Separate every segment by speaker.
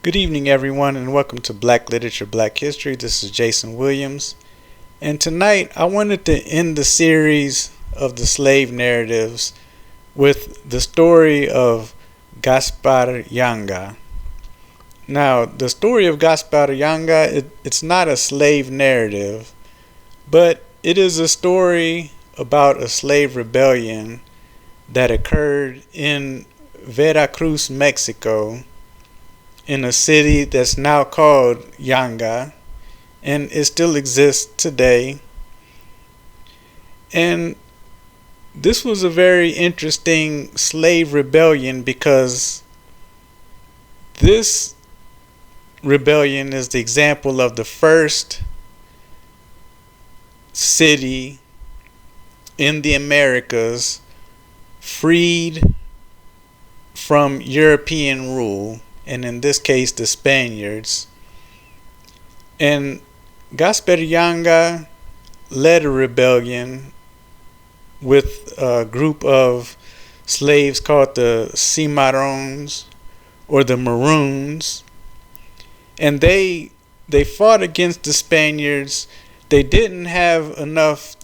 Speaker 1: Good evening, everyone, and welcome to Black Literature, Black History. This is Jason Williams, and tonight I wanted to end the series of the slave narratives with the story of Gaspar Yanga. Now, the story of Gaspar Yanga, it's not a slave narrative, but it is a story about a slave rebellion that occurred in Veracruz, Mexico, in a city that's now called Yanga, and it still exists today. And this was a very interesting slave rebellion because this rebellion is the example of the first city in the Americas freed from European rule, and in this case the Spaniards. And Gaspar Yanga led a rebellion with a group of slaves called the Cimarrones, or the Maroons, and they fought against the Spaniards. They didn't have enough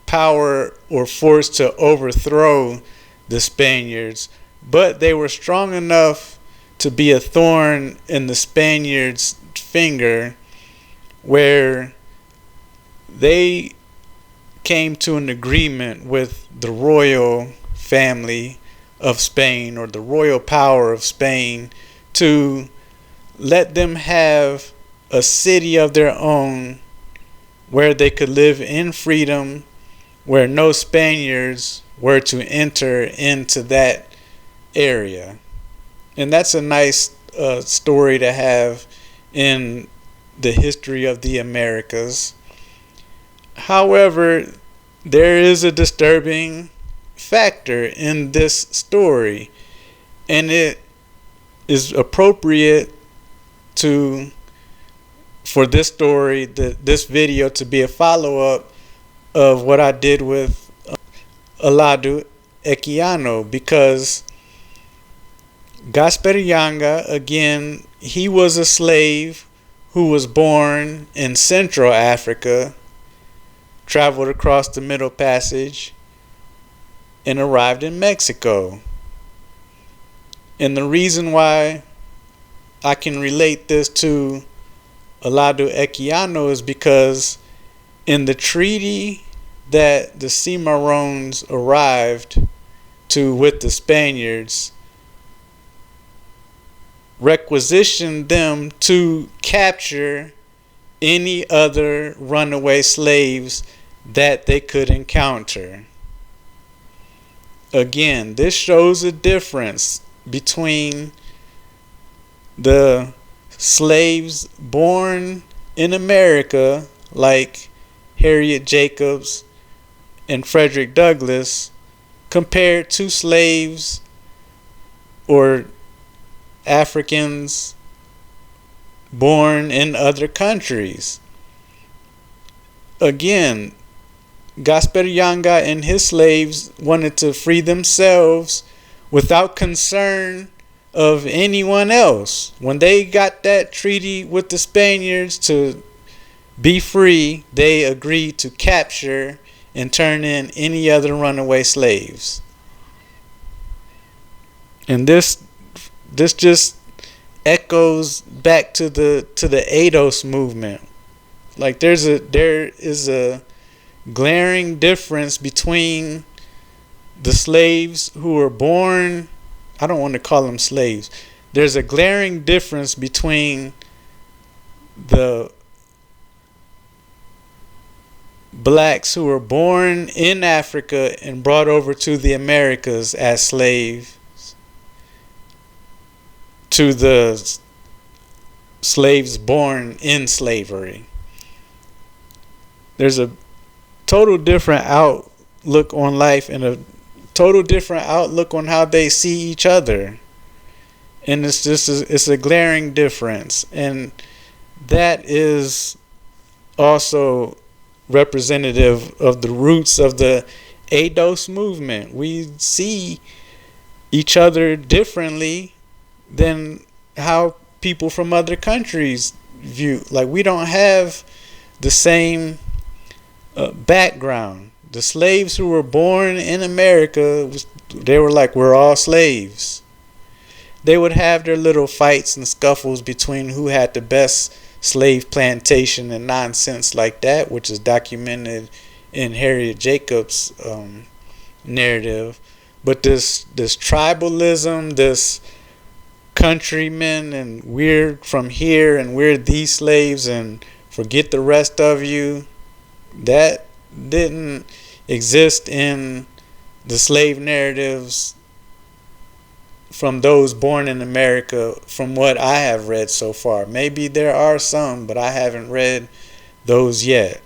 Speaker 1: power or force to overthrow the Spaniards, but they were strong enough to be a thorn in the Spaniards' finger, where they came to an agreement with the royal family of Spain, or the royal power of Spain, to let them have a city of their own where they could live in freedom, where no Spaniards were to enter into that area. And that's a nice story to have in the history of the Americas. However, there is a disturbing factor in this story, and it is appropriate for this story, this video, to be a follow-up of what I did with Alado Equiano, because Gaspar Yanga, again, he was a slave who was born in Central Africa, traveled across the Middle Passage, and arrived in Mexico. And the reason why I can relate this to Alado Equiano is because in the treaty that the Cimarrones arrived to with the Spaniards, requisitioned them to capture any other runaway slaves that they could encounter. Again, this shows a difference between the slaves born in America, like Harriet Jacobs and Frederick Douglass, compared to slaves or Africans born in other countries. Again, Gaspar Yanga and his slaves wanted to free themselves without concern of anyone else. When they got that treaty with the Spaniards to be free, they agreed to capture and turn in any other runaway slaves. And this just echoes back to the ADOS movement. Like there is a glaring difference between the slaves who were born, I don't want to call them slaves. There's a glaring difference between the blacks who were born in Africa and brought over to the Americas as slaves, to the slaves born in slavery. There's a total different outlook on life and a total different outlook on how they see each other. And it's a glaring difference. And that is also representative of the roots of the ADOS movement. We see each other differently than how people from other countries view. Like, we don't have the same background. The slaves who were born in America, they were like, we're all slaves. They would have their little fights and scuffles between who had the best slave plantation and nonsense like that, which is documented in Harriet Jacobs' narrative. But this tribalism, this countrymen, and we're from here and we're these slaves and forget the rest of you, that didn't exist in the slave narratives from those born in America, from what I have read so far. Maybe there are some, but I haven't read those yet.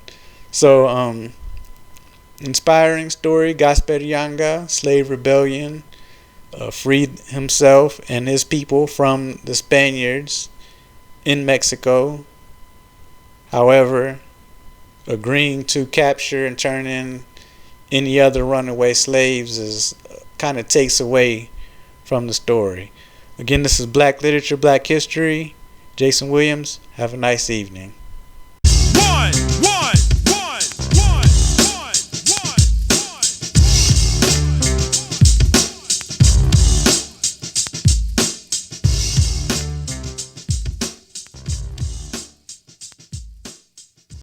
Speaker 1: So, inspiring story. Gaspar Yanga, slave rebellion, freed himself and his people from the Spaniards in Mexico. However, agreeing to capture and turn in any other runaway slaves is kind of takes away from the story. Again, this is Black Literature, Black History. Jason Williams. Have a nice evening.